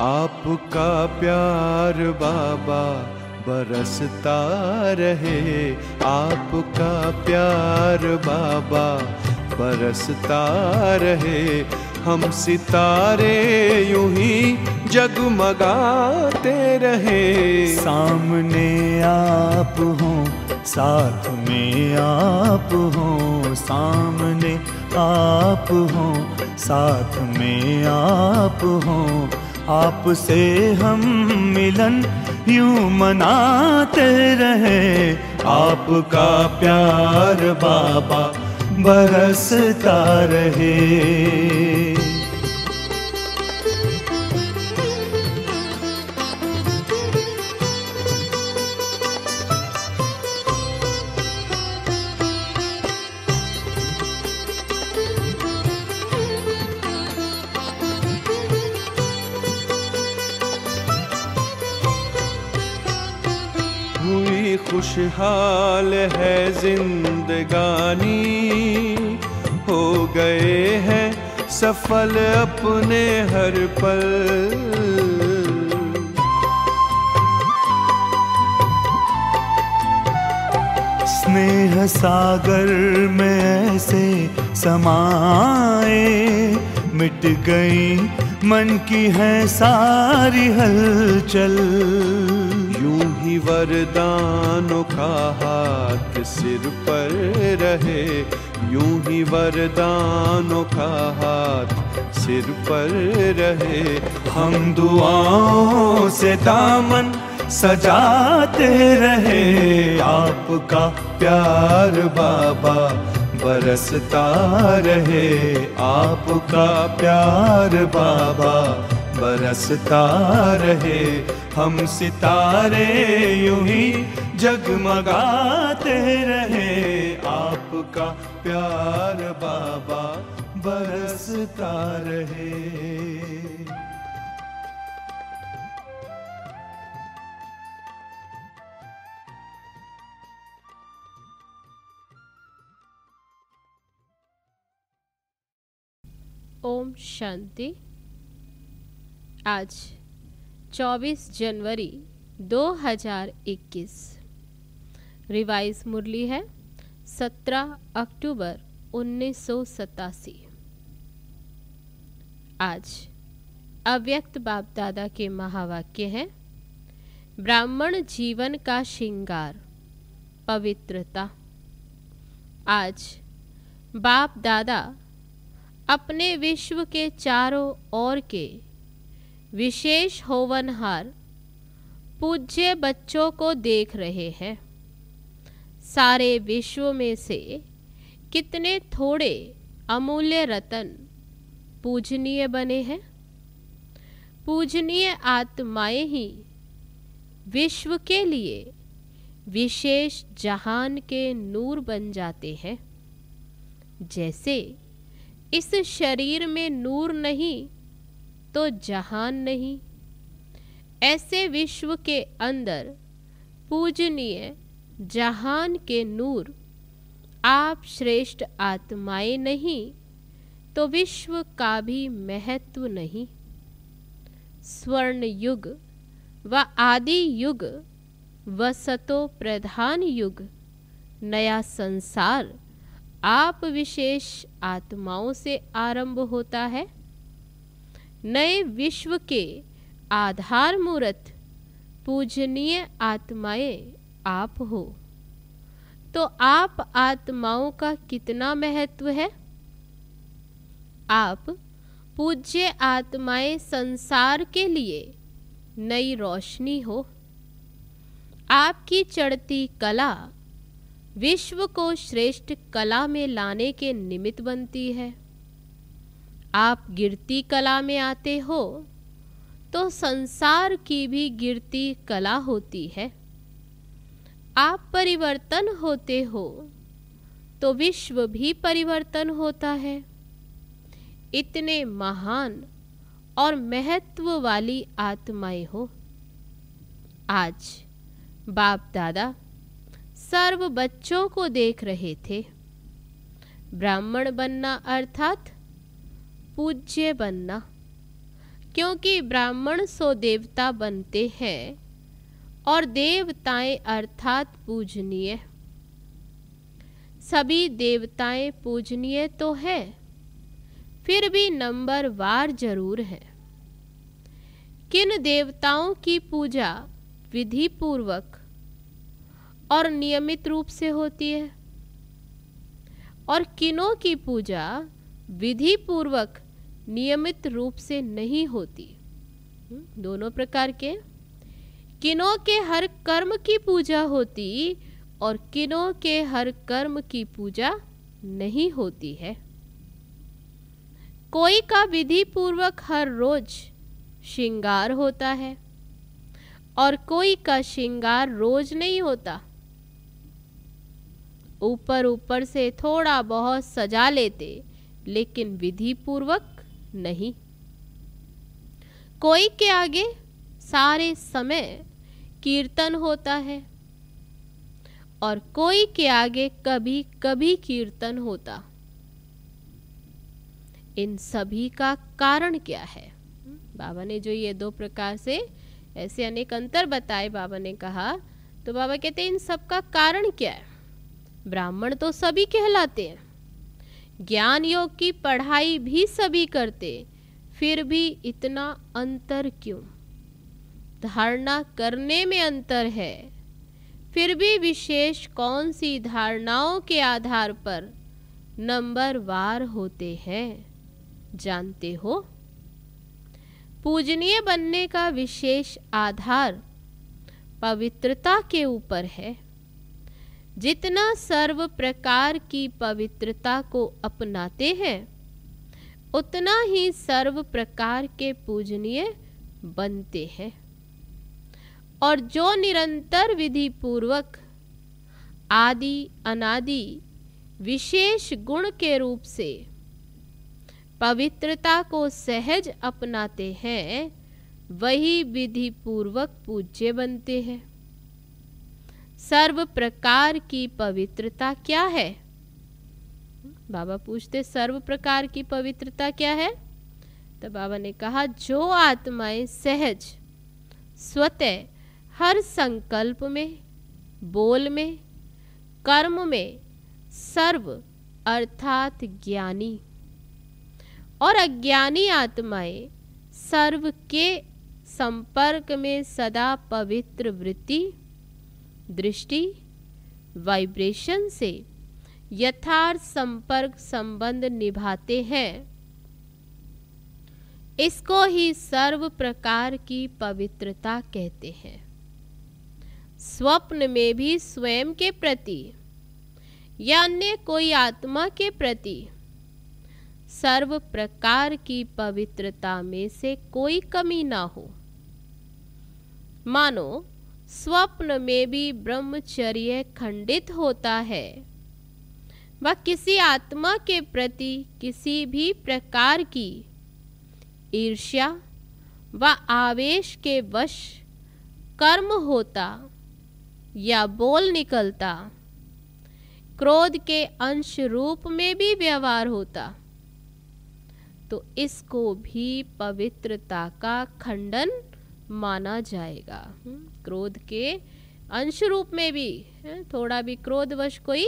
आपका प्यार बाबा बरसता रहे, आपका प्यार बाबा बरसता रहे। हम सितारे यूं ही जगमगाते रहे। सामने आप हो, साथ में आप हो, सामने आप हो, साथ में आप हो। आपसे हम मिलन यूं मनाते रहे। आपका प्यार बाबा बरसता रहे। हुई खुशहाल है जिंदगानी, हो गए हैं सफल अपने हर पल। स्नेह सागर में ऐसे समाए, मिट गई मन की है सारी हलचल। यूं ही वरदानों का हाथ सिर पर रहे, यूं ही वरदानों का हाथ सिर पर रहे। हम दुआओं से दामन सजाते रहे। आपका प्यार बाबा बरसता रहे। आपका प्यार बाबा बरसता रहे। हम सितारे यूं ही जगमगाते रहे। आपका प्यार बाबा बरसता रहे। ओम शांति। आज 24 जनवरी 2021। रिवाइज मुरली है 17 अक्टूबर 1987। आज अव्यक्त बाप दादा के महावाक्य हैं। ब्राह्मण जीवन का श्रृंगार पवित्रता। आज बाप दादा अपने विश्व के चारों ओर के विशेष होवनहार पूज्य बच्चों को देख रहे हैं। सारे विश्व में से कितने थोड़े अमूल्य रतन पूजनीय बने हैं। पूजनीय आत्माएं ही विश्व के लिए विशेष जहान के नूर बन जाते हैं। जैसे इस शरीर में नूर नहीं तो जहान नहीं, ऐसे विश्व के अंदर पूजनीय जहान के नूर आप श्रेष्ठ आत्माएं नहीं तो विश्व का भी महत्व नहीं। स्वर्ण युग व आदि युग व सतो प्रधान युग नया संसार आप विशेष आत्माओं से आरंभ होता है। नए विश्व के आधार मूर्त पूजनीय आत्माएं आप हो, तो आप आत्माओं का कितना महत्व है। आप पूज्य आत्माएं संसार के लिए नई रोशनी हो। आपकी चढ़ती कला विश्व को श्रेष्ठ कला में लाने के निमित्त बनती है। आप गिरती कला में आते हो तो संसार की भी गिरती कला होती है। आप परिवर्तन होते हो तो विश्व भी परिवर्तन होता है। इतने महान और महत्व वाली आत्माएं हो। आज बाप दादा सर्व बच्चों को देख रहे थे। ब्राह्मण बनना अर्थात पूज्य बनना, क्योंकि ब्राह्मण सो देवता बनते हैं और देवताएं अर्थात पूजनीय। सभी देवताएं पूजनीय तो है, फिर भी नंबर वार जरूर है। किन देवताओं की पूजा विधि पूर्वक और नियमित रूप से होती है और किनों की पूजा विधि पूर्वक नियमित रूप से नहीं होती। दोनों प्रकार के, किनों के हर कर्म की पूजा होती और किनों के हर कर्म की पूजा नहीं होती है। कोई का विधि पूर्वक हर रोज श्रृंगार होता है और कोई का श्रृंगार रोज नहीं होता। ऊपर ऊपर से थोड़ा बहुत सजा लेते, लेकिन विधि पूर्वक नहीं। कोई के आगे सारे समय कीर्तन होता है और कोई के आगे कभी कभी कीर्तन होता। इन सभी का कारण क्या है? बाबा ने जो ये दो प्रकार से ऐसे अनेक अंतर बताए, बाबा ने कहा, तो बाबा कहते हैं इन सब का कारण क्या है? ब्राह्मण तो सभी कहलाते हैं, ज्ञान योग की पढ़ाई भी सभी करते, फिर भी इतना अंतर क्यों? धारणा करने में अंतर है, फिर भी विशेष कौन सी धारणाओं के आधार पर नंबर वार होते हैं, जानते हो? पूजनीय बनने का विशेष आधार पवित्रता के ऊपर है। जितना सर्व प्रकार की पवित्रता को अपनाते हैं, उतना ही सर्व प्रकार के पूजनीय बनते हैं। और जो निरंतर विधि पूर्वक आदि अनादि विशेष गुण के रूप से पवित्रता को सहज अपनाते हैं, वही विधि पूर्वक पूज्य बनते हैं। सर्व प्रकार की पवित्रता क्या है? बाबा पूछते सर्व प्रकार की पवित्रता क्या है? तो बाबा ने कहा जो आत्माएं सहज स्वतः हर संकल्प में, बोल में, कर्म में सर्व अर्थात ज्ञानी और अज्ञानी आत्माएं सर्व के संपर्क में सदा पवित्र वृत्ति, दृष्टि, वाइब्रेशन से यथार्थ संपर्क संबंध निभाते हैं, इसको ही सर्व प्रकार की पवित्रता कहते हैं। स्वप्न में भी स्वयं के प्रति या अन्य कोई आत्मा के प्रति सर्व प्रकार की पवित्रता में से कोई कमी ना हो। मानो स्वप्न में भी ब्रह्मचर्य खंडित होता है, वह किसी आत्मा के प्रति किसी भी प्रकार की ईर्ष्या व आवेश के वश कर्म होता या बोल निकलता, क्रोध के अंश रूप में भी व्यवहार होता, तो इसको भी पवित्रता का खंडन माना जाएगा। क्रोध के अंश रूप में भी थोड़ा भी क्रोधवश कोई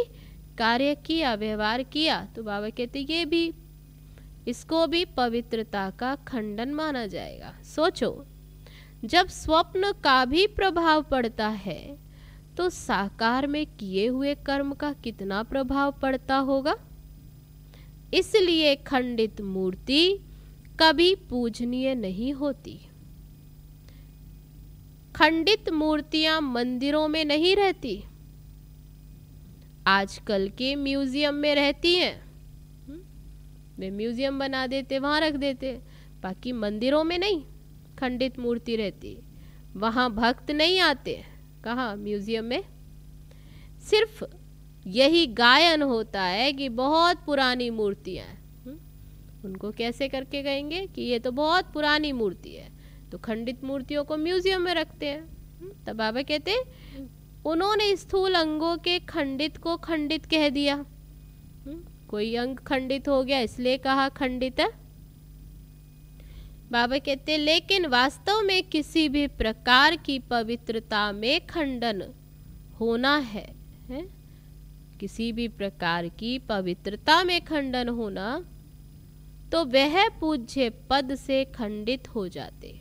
कार्य किया, व्यवहार किया, तो बाबा कहते ये भी, इसको भी पवित्रता का खंडन माना जाएगा। सोचो, जब स्वप्न का भी प्रभाव पड़ता है तो साकार में किए हुए कर्म का कितना प्रभाव पड़ता होगा। इसलिए खंडित मूर्ति कभी पूजनीय नहीं होती। खंडित मूर्तियां मंदिरों में नहीं रहती, आजकल के म्यूजियम में रहती हैं। वे म्यूजियम बना देते, वहां रख देते, बाकी मंदिरों में नहीं खंडित मूर्ति रहती। वहां भक्त नहीं आते, कहाँ? म्यूजियम में। सिर्फ यही गायन होता है कि बहुत पुरानी मूर्तियां हैं। उनको कैसे करके कहेंगे कि ये तो बहुत पुरानी मूर्ति है, तो खंडित मूर्तियों को म्यूजियम में रखते हैं। तब बाबा कहते उन्होंने स्थूल अंगों के खंडित को खंडित कह दिया। कोई अंग खंडित हो गया इसलिए कहा खंडित है। बाबा कहते लेकिन वास्तव में किसी भी प्रकार की पवित्रता में खंडन होना है? किसी भी प्रकार की पवित्रता में खंडन होना तो वह पूज्य पद से खंडित हो जाते।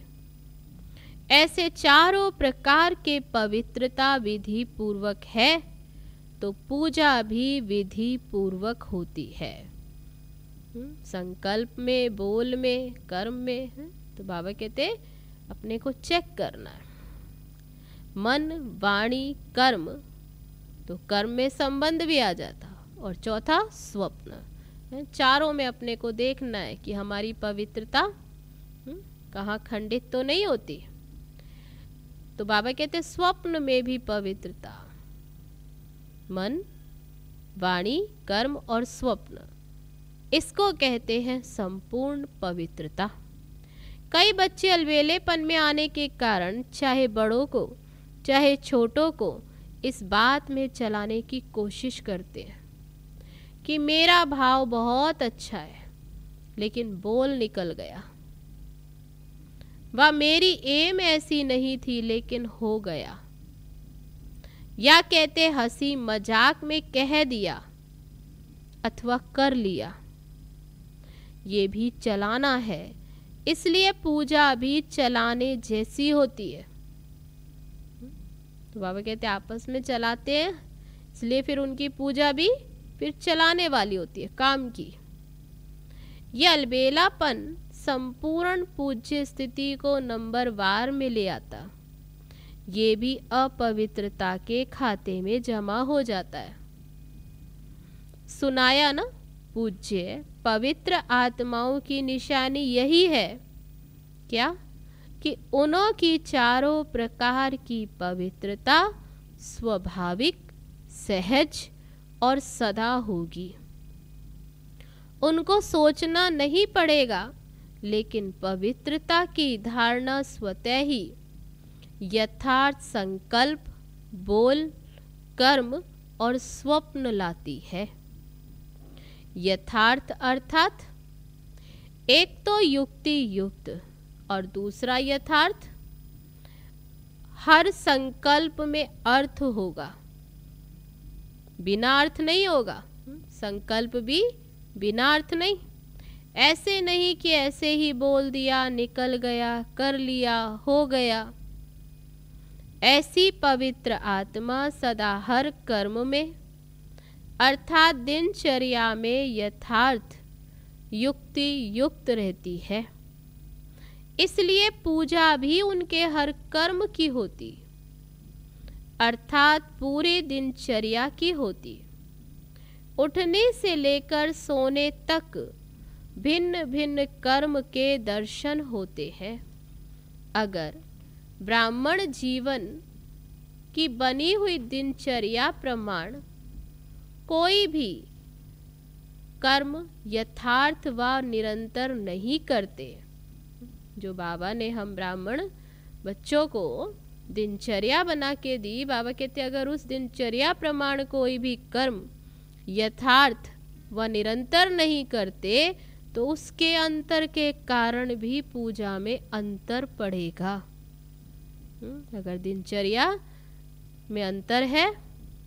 ऐसे चारों प्रकार के पवित्रता विधि पूर्वक है तो पूजा भी विधि पूर्वक होती है। संकल्प में, बोल में, कर्म में। तो बाबा कहते अपने को चेक करना है। मन, वाणी, कर्म, तो कर्म में संबंध भी आ जाता। और चौथा स्वप्न। चारों में अपने को देखना है कि हमारी पवित्रता कहाँ खंडित तो नहीं होती। तो बाबा कहते स्वप्न में भी पवित्रता, मन, वाणी, कर्म और स्वप्न, इसको कहते हैं संपूर्ण पवित्रता। कई बच्चे अलवेलेपन में आने के कारण चाहे बड़ों को चाहे छोटों को इस बात में चलाने की कोशिश करते हैं कि मेरा भाव बहुत अच्छा है लेकिन बोल निकल गया, वह मेरी एम ऐसी नहीं थी लेकिन हो गया। या कहते हंसी मजाक में कह दिया अथवा कर लिया, ये भी चलाना है। इसलिए पूजा भी चलाने जैसी होती है। तो बाबा कहते आपस में चलाते हैं, इसलिए फिर उनकी पूजा भी फिर चलाने वाली होती है, काम की। यह अलबेलापन संपूर्ण पूज्य स्थिति को नंबर वार में ले आता। ये भी अपवित्रता के खाते में जमा हो जाता है। सुनाया ना, पूज्य पवित्र आत्माओं की निशानी यही है क्या कि उन्हों की चारों प्रकार की पवित्रता स्वाभाविक, सहज और सदा होगी। उनको सोचना नहीं पड़ेगा, लेकिन पवित्रता की धारणा स्वतः ही यथार्थ संकल्प, बोल, कर्म और स्वप्न लाती है। यथार्थ अर्थात एक तो युक्ति युक्त और दूसरा यथार्थ। हर संकल्प में अर्थ होगा, बिना अर्थ नहीं होगा। संकल्प भी बिना अर्थ नहीं। ऐसे नहीं कि ऐसे ही बोल दिया, निकल गया, कर लिया, हो गया। ऐसी पवित्र आत्मा सदा हर कर्म में अर्थात दिनचर्या में यथार्थ युक्ति युक्त रहती है। इसलिए पूजा भी उनके हर कर्म की होती, अर्थात पूरे दिनचर्या की होती। उठने से लेकर सोने तक भिन्न भिन्न कर्म के दर्शन होते हैं। अगर ब्राह्मण जीवन की बनी हुई दिनचर्या प्रमाण कोई भी कर्म यथार्थ व निरंतर नहीं करते, जो बाबा ने हम ब्राह्मण बच्चों को दिनचर्या बना के दी, बाबा कहते अगर उस दिनचर्या प्रमाण कोई भी कर्म यथार्थ व निरंतर नहीं करते तो उसके अंतर के कारण भी पूजा में अंतर पड़ेगा। अगर दिनचर्या में अंतर है,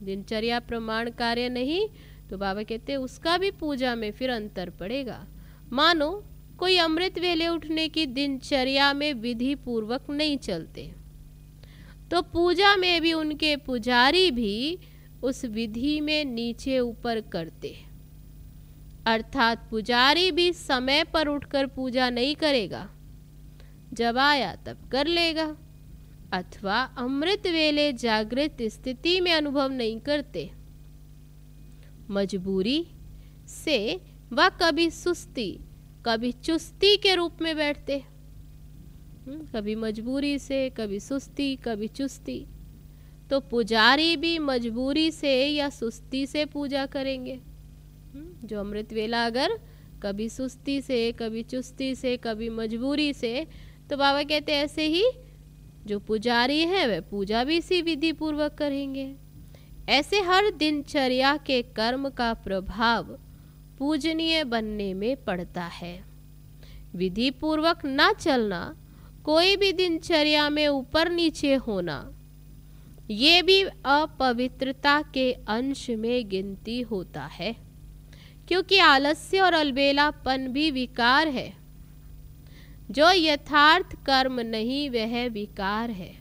दिनचर्या प्रमाण कार्य नहीं, तो बाबा कहते उसका भी पूजा में फिर अंतर पड़ेगा। मानो कोई अमृत वेले उठने की दिनचर्या में विधि पूर्वक नहीं चलते, तो पूजा में भी उनके पुजारी भी उस विधि में नीचे ऊपर करते। अर्थात पुजारी भी समय पर उठकर पूजा नहीं करेगा, जब आया तब कर लेगा, अथवा अमृत वेले जागृत स्थिति में अनुभव नहीं करते। मजबूरी से वह कभी सुस्ती कभी चुस्ती के रूप में बैठते। कभी मजबूरी से, कभी सुस्ती, कभी चुस्ती। तो पुजारी भी मजबूरी से या सुस्ती से पूजा करेंगे। जो अमृत वेला अगर कभी सुस्ती से, कभी चुस्ती से, कभी मजबूरी से, तो बाबा कहते ऐसे ही जो पुजारी है वह पूजा भी इसी विधि पूर्वक करेंगे। ऐसे हर दिनचर्या के कर्म का प्रभाव पूजनीय बनने में पड़ता है। विधि पूर्वक ना चलना, कोई भी दिनचर्या में ऊपर नीचे होना, ये भी अपवित्रता के अंश में गिनती होता है, क्योंकि आलस्य और अलबेलापन भी विकार है। जो यथार्थ कर्म नहीं वह विकार है,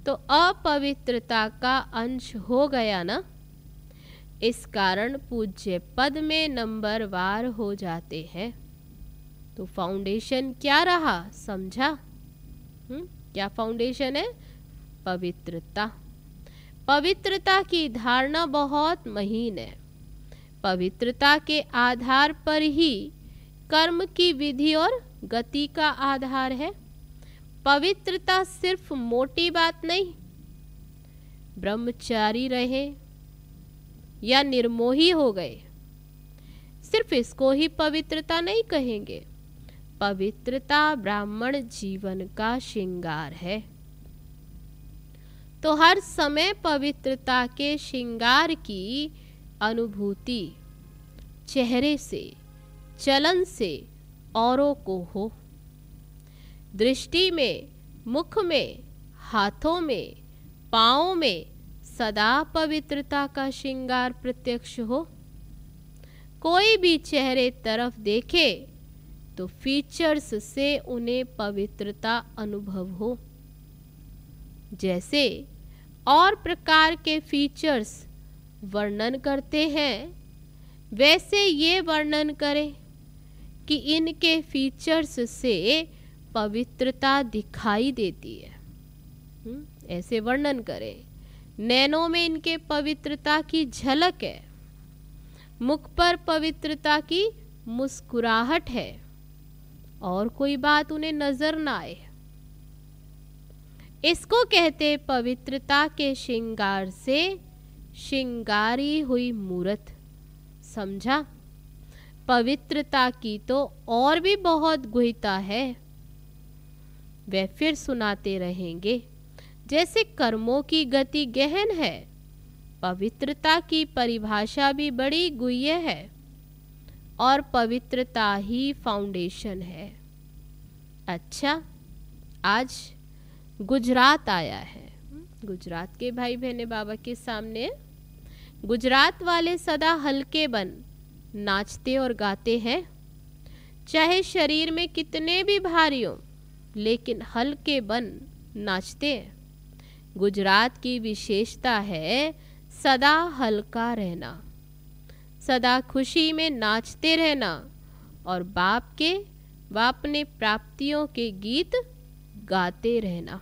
तो अपवित्रता का अंश हो गया ना। इस कारण पूज्य पद में नंबरवार हो जाते हैं। तो फाउंडेशन क्या रहा, समझा? क्या फाउंडेशन है? पवित्रता। पवित्रता की धारणा बहुत महीन है। पवित्रता के आधार पर ही कर्म की विधि और गति का आधार है। पवित्रता सिर्फ मोटी बात नहीं, ब्रह्मचारी रहे या निर्मोही हो गए, सिर्फ इसको ही पवित्रता नहीं कहेंगे। पवित्रता ब्राह्मण जीवन का श्रृंगार है। तो हर समय पवित्रता के श्रृंगार की अनुभूति चेहरे से, चलन से औरों को हो। दृष्टि में, मुख में, हाथों में, पाँव में सदा पवित्रता का श्रृंगार प्रत्यक्ष हो। कोई भी चेहरे तरफ देखे तो फीचर्स से उन्हें पवित्रता अनुभव हो। जैसे और प्रकार के फीचर्स वर्णन करते हैं, वैसे ये वर्णन करें कि इनके फीचर्स से पवित्रता दिखाई देती है। ऐसे वर्णन करें। नैनों में इनके पवित्रता की झलक है, मुख पर पवित्रता की मुस्कुराहट है, और कोई बात उन्हें नजर ना आए। इसको कहते पवित्रता के श्रृंगार से श्रृंगारी हुई मूरत। समझा? पवित्रता की तो और भी बहुत गुहिता है, वे फिर सुनाते रहेंगे। जैसे कर्मों की गति गहन है, पवित्रता की परिभाषा भी बड़ी गुह्य है, और पवित्रता ही फाउंडेशन है। अच्छा, आज गुजरात आया है। गुजरात के भाई बहने बाबा के सामने। गुजरात वाले सदा हल्के बन नाचते और गाते हैं, चाहे शरीर में कितने भी भारी हो, लेकिन हल्के बन नाचते हैं। गुजरात की विशेषता है सदा हल्का रहना, सदा खुशी में नाचते रहना, और बाप अपने प्राप्तियों के गीत गाते रहना।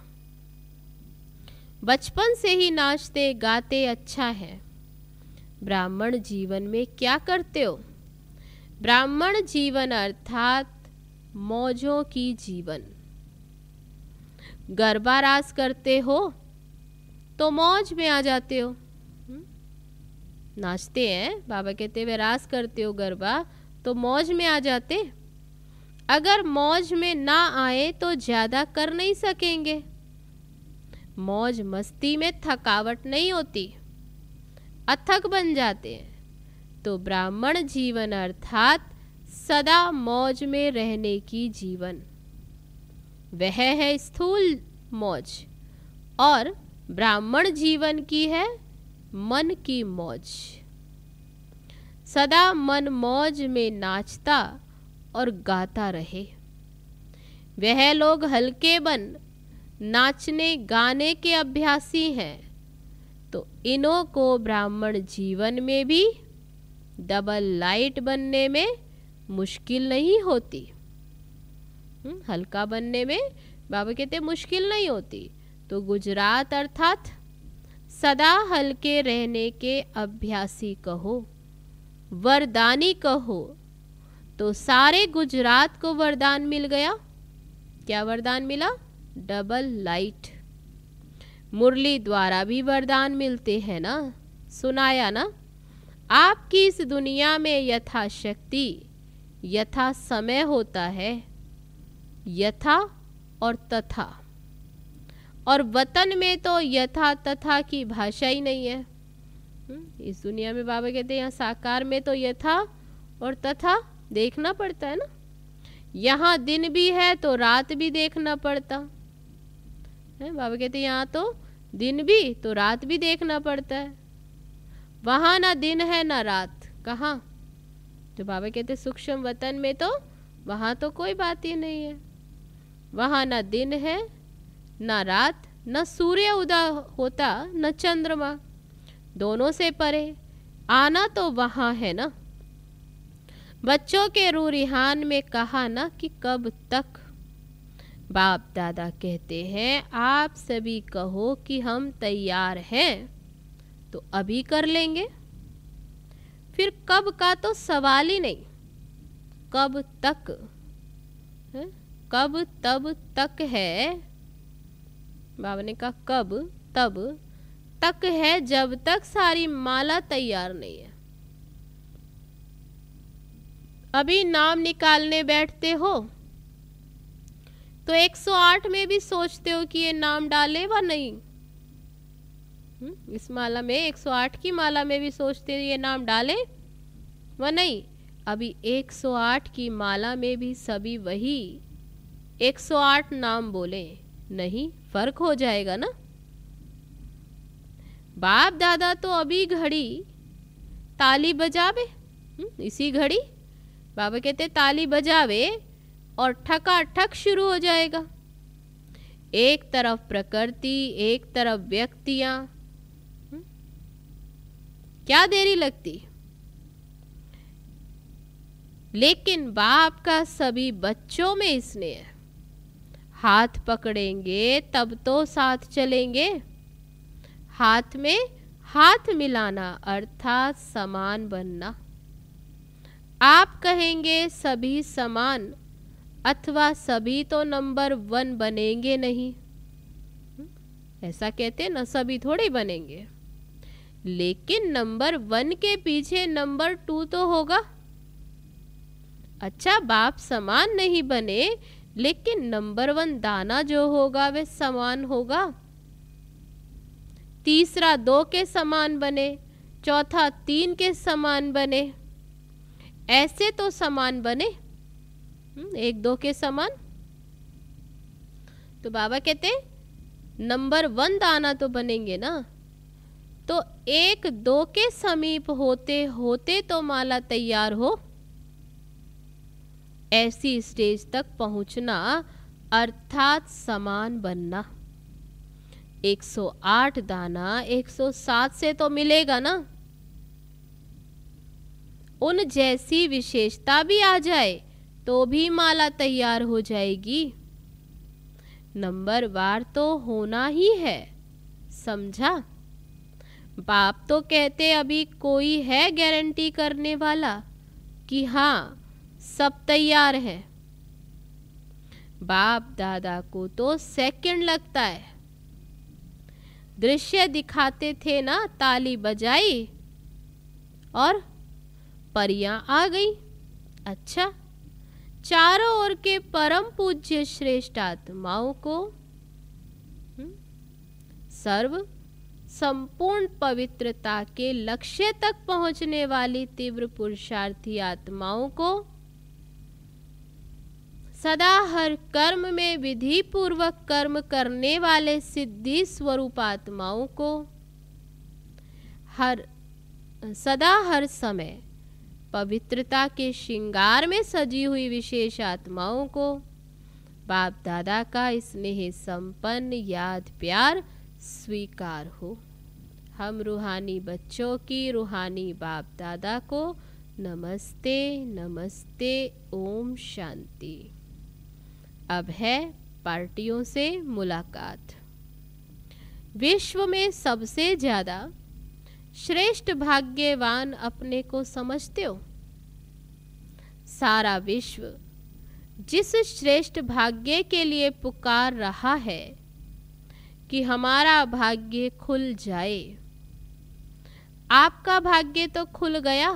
बचपन से ही नाचते गाते अच्छा है। ब्राह्मण जीवन में क्या करते हो? ब्राह्मण जीवन अर्थात मौजों की जीवन। गरबा रास करते हो तो मौज में आ जाते हो। नाचते हैं, बाबा कहते वे रास करते हो गरबा, तो मौज में आ जाते। अगर मौज में ना आए तो ज्यादा कर नहीं सकेंगे। मौज मस्ती में थकावट नहीं होती, अथक बन जाते हैं। तो ब्राह्मण जीवन अर्थात सदा मौज में रहने की जीवन, वह है स्थूल मौज, और ब्राह्मण जीवन की है मन की मौज। सदा मन मौज में नाचता और गाता रहे। वह लोग हल्के बन नाचने गाने के अभ्यासी हैं, तो इन्हों को ब्राह्मण जीवन में भी डबल लाइट बनने में मुश्किल नहीं होती। हल्का बनने में बाबा कहते मुश्किल नहीं होती। तो गुजरात अर्थात सदा हल्के रहने के अभ्यासी कहो, वरदानी कहो। तो सारे गुजरात को वरदान मिल गया। क्या वरदान मिला? Double light. मुरली द्वारा भी वरदान मिलते हैं ना, सुनाया ना। आपकी इस दुनिया में यथाशक्ति यथा समय होता है, यथा और तथा, और वतन में तो यथा तथा की भाषा ही नहीं है। इस दुनिया में बाबा कहते हैं यहाँ साकार में तो यथा और तथा देखना पड़ता है ना। यहाँ दिन भी है तो रात भी देखना पड़ता है। बाबा कहते यहाँ तो दिन भी तो रात भी देखना पड़ता है। वहाँ ना दिन है ना रात, कहाँ? तो बाबा कहते सूक्ष्म वतन में तो वहाँ तो कोई बात ही नहीं है। वहाँ ना दिन है ना रात, न सूर्य उदय होता न चंद्रमा, दोनों से परे। आना तो वहाँ है ना। बच्चों के रूरिहान में कहा ना कि कब तक। बाप दादा कहते हैं आप सभी कहो कि हम तैयार हैं तो अभी कर लेंगे। फिर कब का तो सवाल ही नहीं, कब तक है? कब तब तक है। बाबा ने कहा कब तब तक है जब तक सारी माला तैयार नहीं है। अभी नाम निकालने बैठते हो तो 108 में भी सोचते हो कि ये नाम डाले व नहीं। इस माला में 108 की माला में भी सोचते हो ये नाम डाले व नहीं। अभी 108 की माला में भी सभी वही 108 नाम बोले नहीं, फर्क हो जाएगा ना। बाप दादा तो अभी घड़ी ताली बजावे, इसी घड़ी बाबा कहते ताली बजावे और ठकाठक शुरू हो जाएगा। एक तरफ प्रकृति, एक तरफ व्यक्तियां, क्या देरी लगती। लेकिन बाप का सभी बच्चों में स्नेह है। हाथ पकड़ेंगे तब तो साथ चलेंगे। हाथ में हाथ मिलाना अर्थात समान बनना। आप कहेंगे सभी समान, अथवा सभी तो नंबर 1 बनेंगे नहीं। ऐसा कहते ना, सभी थोड़े बनेंगे, लेकिन नंबर 1 के पीछे नंबर 2 तो होगा। अच्छा, बाप समान नहीं बने, लेकिन नंबर 1 दाना जो होगा वह समान होगा। तीसरा 2 के समान बने, चौथा 3 के समान बने, ऐसे तो समान बने, 1 2 के समान। तो बाबा कहते नंबर 1 दाना तो बनेंगे ना। तो 1 2 के समीप होते होते तो माला तैयार हो। ऐसी स्टेज तक पहुंचना अर्थात समान बनना। 108 दाना 107 से तो मिलेगा ना। उन जैसी विशेषता भी आ जाए तो भी माला तैयार हो जाएगी। नंबर वार तो होना ही है, समझा। बाप तो कहते अभी कोई है गारंटी करने वाला कि हाँ सब तैयार है। बाप दादा को तो सेकंड लगता है। दृश्य दिखाते थे ना, ताली बजाई और परियां आ गई। अच्छा, चारों ओर के परम पूज्य श्रेष्ठ आत्माओं को सर्व संपूर्ण पवित्रता के लक्ष्य तक पहुंचने वाली तीव्र पुरुषार्थी आत्माओं को, सदा हर कर्म में विधि पूर्वक कर्म करने वाले सिद्धि स्वरूप आत्माओं को, सदा हर समय पवित्रता के श्रृंगार में सजी हुई विशेष आत्माओं को बाप दादा का स्नेह संपन्न याद प्यार स्वीकार हो। हम रूहानी बच्चों की रूहानी बाप दादा को नमस्ते नमस्ते, ओम शांति। अब है पार्टियों से मुलाकात। विश्व में सबसे ज्यादा श्रेष्ठ भाग्यवान अपने को समझते हो? सारा विश्व जिस श्रेष्ठ भाग्य के लिए पुकार रहा है कि हमारा भाग्य खुल जाए, आपका भाग्य तो खुल गया।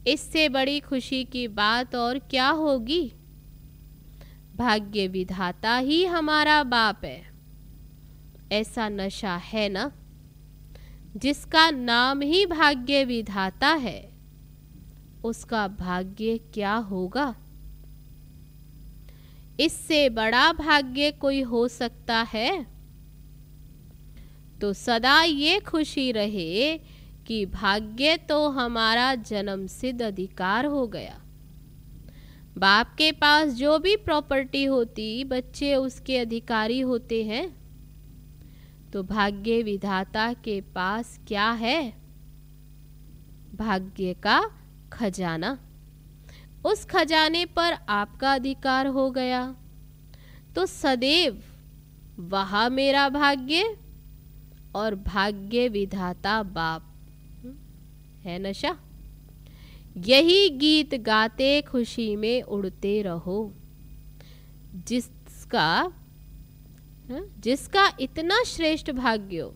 इससे बड़ी खुशी की बात और क्या होगी। भाग्य विधाता ही हमारा बाप है। ऐसा नशा है ना, जिसका नाम ही भाग्य विधाता है, उसका भाग्य क्या होगा। इससे बड़ा भाग्य कोई हो सकता है? तो सदा ये खुशी रहे कि भाग्य तो हमारा जन्मसिद्ध अधिकार हो गया। बाप के पास जो भी प्रॉपर्टी होती, बच्चे उसके अधिकारी होते हैं। तो भाग्य विधाता के पास क्या है? भाग्य का खजाना। उस खजाने पर आपका अधिकार हो गया। तो सदैव वहाँ मेरा भाग्य और भाग्य विधाता बाप है नशा। यही गीत गाते खुशी में उड़ते रहो। जिसका इतना श्रेष्ठ भाग्य हो,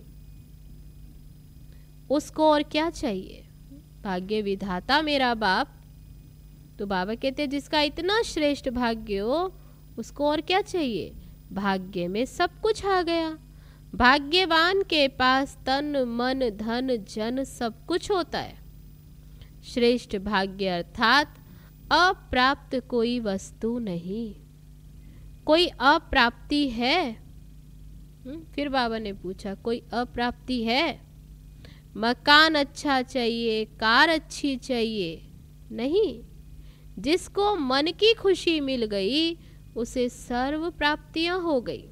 उसको और क्या चाहिए? भाग्य विधाता मेरा बाप। तो बाबा कहते जिसका इतना श्रेष्ठ भाग्य हो, उसको और क्या चाहिए? भाग्य में सब कुछ आ गया। भाग्यवान के पास तन मन धन जन सब कुछ होता है। श्रेष्ठ भाग्य अर्थात अप्राप्त कोई वस्तु नहीं। कोई अप्राप्ति है? फिर बाबा ने पूछा, कोई अप्राप्ति है? मकान अच्छा चाहिए, कार अच्छी चाहिए? नहीं। जिसको मन की खुशी मिल गई, उसे सर्व प्राप्तियां हो गई।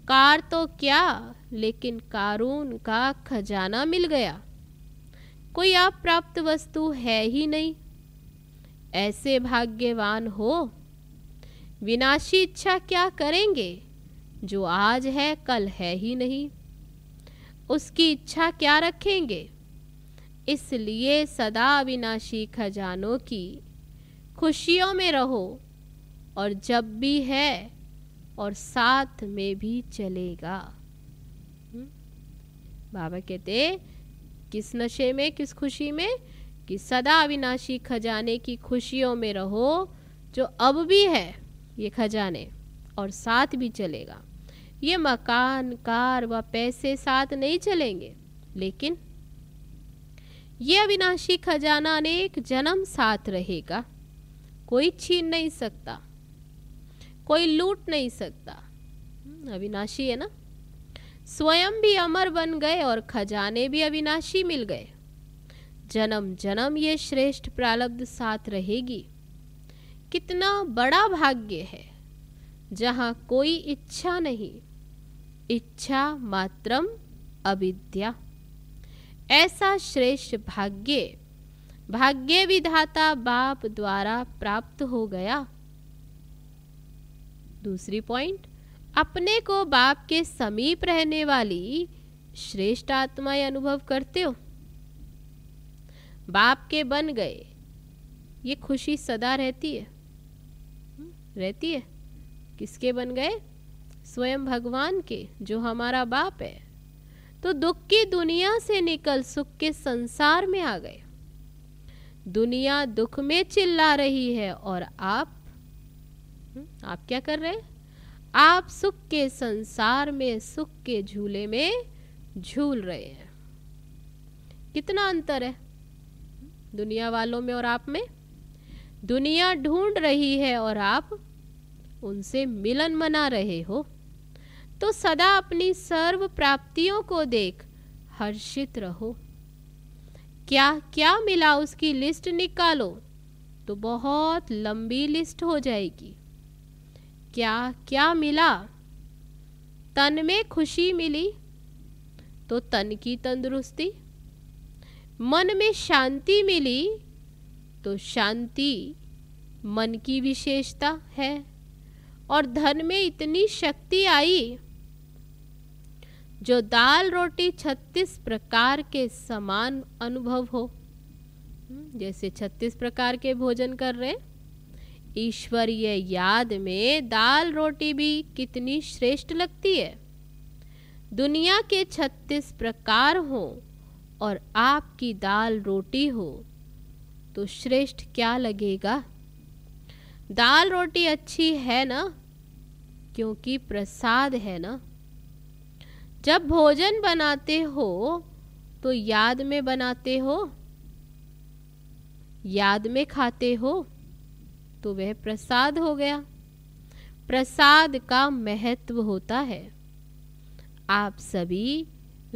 कार तो क्या, लेकिन कारून का खजाना मिल गया। कोई अप्राप्त वस्तु है ही नहीं। ऐसे भाग्यवान हो। विनाशी इच्छा क्या करेंगे? जो आज है कल है ही नहीं, उसकी इच्छा क्या रखेंगे? इसलिए सदा विनाशी खजानों की खुशियों में रहो, और जब भी है और साथ में भी चलेगा। बाबा कहते किस नशे में, किस खुशी में? कि सदा अविनाशी खजाने की खुशियों में रहो, जो अब भी है ये खजाने और साथ भी चलेगा। ये मकान कार व पैसे साथ नहीं चलेंगे, लेकिन ये अविनाशी खजाना अनेक जन्म साथ रहेगा। कोई छीन नहीं सकता, कोई लूट नहीं सकता। अविनाशी है ना। स्वयं भी अमर बन गए और खजाने भी अविनाशी मिल गए। जन्म जन्म ये श्रेष्ठ प्रारब्ध साथ रहेगी। कितना बड़ा भाग्य है, जहाँ कोई इच्छा नहीं, इच्छा मात्रम अविद्या। ऐसा श्रेष्ठ भाग्य भाग्य विधाता बाप द्वारा प्राप्त हो गया। दूसरी पॉइंट, अपने को बाप के समीप रहने वाली श्रेष्ठ आत्माएं अनुभव करते हो। बाप के बन गए, ये खुशी सदा रहती है। रहती है। किसके बन गए? स्वयं भगवान के, जो हमारा बाप है। तो दुख की दुनिया से निकल सुख के संसार में आ गए। दुनिया दुख में चिल्ला रही है और आप क्या कर रहे हैं? आप सुख के संसार में सुख के झूले में झूल रहे हैं। कितना अंतर है दुनिया वालों में और आप में। दुनिया ढूंढ रही है और आप उनसे मिलन मना रहे हो। तो सदा अपनी सर्व प्राप्तियों को देख हर्षित रहो। क्या क्या मिला उसकी लिस्ट निकालो तो बहुत लंबी लिस्ट हो जाएगी। क्या क्या मिला? तन में खुशी मिली तो तन की तंदुरुस्ती, मन में शांति मिली तो शांति मन की विशेषता है, और धन में इतनी शक्ति आई जो दाल रोटी 36 प्रकार के समान अनुभव हो। जैसे 36 प्रकार के भोजन कर रहे, ईश्वरीय याद में दाल रोटी भी कितनी श्रेष्ठ लगती है। दुनिया के 36 प्रकार हो और आपकी दाल रोटी हो तो श्रेष्ठ क्या लगेगा? दाल रोटी अच्छी है ना, क्योंकि प्रसाद है ना। जब भोजन बनाते हो तो याद में बनाते हो, याद में खाते हो, तो वह प्रसाद हो गया। प्रसाद का महत्व होता है। आप सभी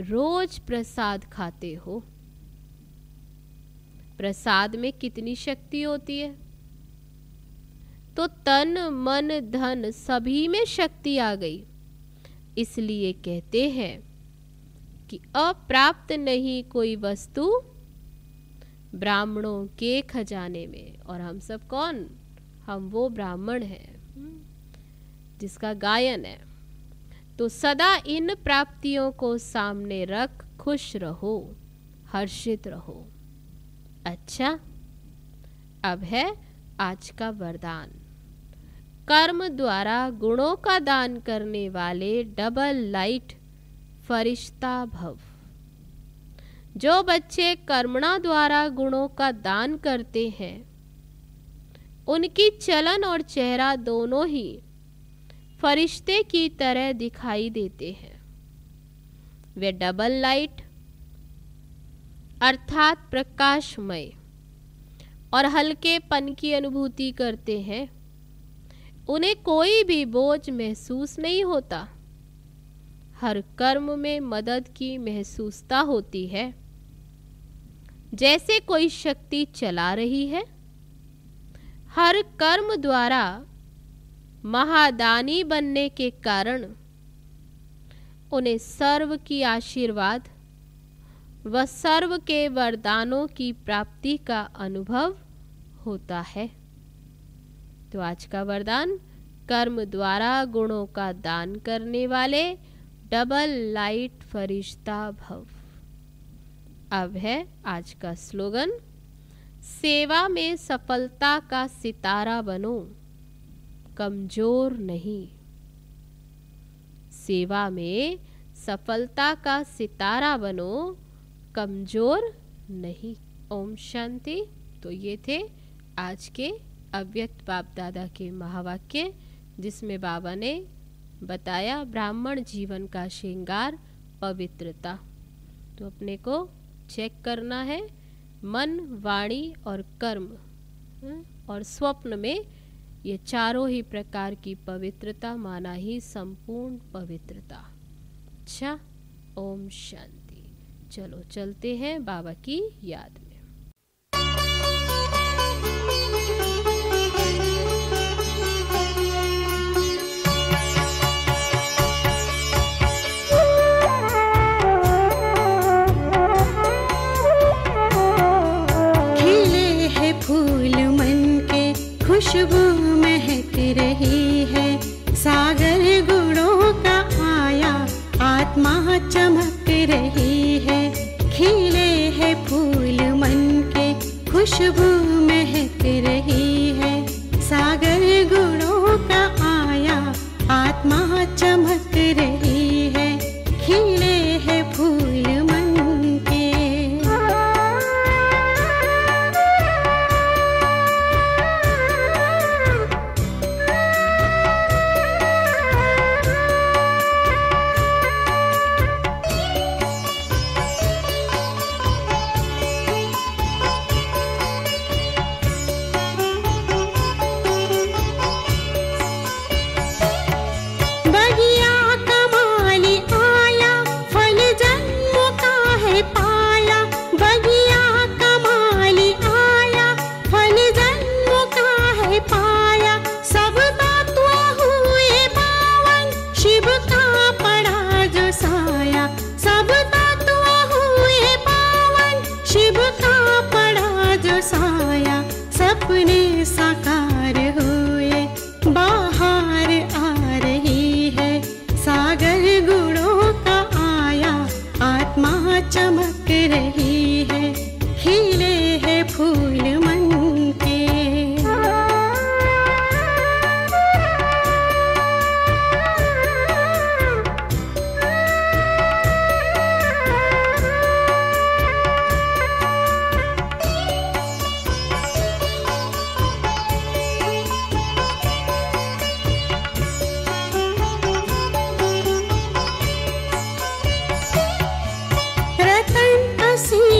रोज प्रसाद खाते हो। प्रसाद में कितनी शक्ति होती है? तो तन मन धन सभी में शक्ति आ गई। इसलिए कहते हैं कि अप्राप्त नहीं कोई वस्तु ब्राह्मणों के खजाने में। और हम सब कौन? हम वो ब्राह्मण हैं जिसका गायन है। तो सदा इन प्राप्तियों को सामने रख खुश रहो, हर्षित रहो। अच्छा, अब है आज का वरदान। कर्म द्वारा गुणों का दान करने वाले डबल लाइट फरिश्ता भव। जो बच्चे कर्मणा द्वारा गुणों का दान करते हैं, उनकी चलन और चेहरा दोनों ही फरिश्ते की तरह दिखाई देते हैं। वे डबल लाइट अर्थात प्रकाशमय और हल्केपन की अनुभूति करते हैं। उन्हें कोई भी बोझ महसूस नहीं होता। हर कर्म में मदद की महसूसता होती है, जैसे कोई शक्ति चला रही है। हर कर्म द्वारा महादानी बनने के कारण उन्हें सर्व की आशीर्वाद व सर्व के वरदानों की प्राप्ति का अनुभव होता है। तो आज का वरदान, कर्म द्वारा गुणों का दान करने वाले डबल लाइट फरिश्ता भव। अब है आज का स्लोगन, सेवा में सफलता का सितारा बनो, कमजोर नहीं। सेवा में सफलता का सितारा बनो, कमजोर नहीं। ओम शांति। तो ये थे आज के अव्यक्त बाप दादा के महावाक्य, जिसमें बाबा ने बताया ब्राह्मण जीवन का श्रृंगार पवित्रता। तो अपने को चेक करना है, मन, वाणी और कर्म और स्वप्न में ये चारों ही प्रकार की पवित्रता माना ही संपूर्ण पवित्रता। अच्छा, ओम शांति। चलो चलते हैं बाबा की याद में। खिले हैं फूल मन के, खुशबू महक रही है। सागर गुणों का आया, आत्मा चमक रही है। खिले हैं फूल मन के, खुशबू महक रही है। सागर गुणों का आया, आत्मा चमक रही है। खिले हैं फूल मन के। बगिया कमाली आया, फल जन्म का है पाया। बगिया कमाली आया, फल जन्म का है पाया। सब तत्व हुए पावन, शिव का पड़ा जो साया। सब तत्व हुए पावन, शिव का पड़ा जो साया। सपने साकार हुए, बाहर आ रही है। सागर गुणों का आया, आत्मा चमक रही है। खिले हैं फूल मन के। रतन असी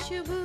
शुभ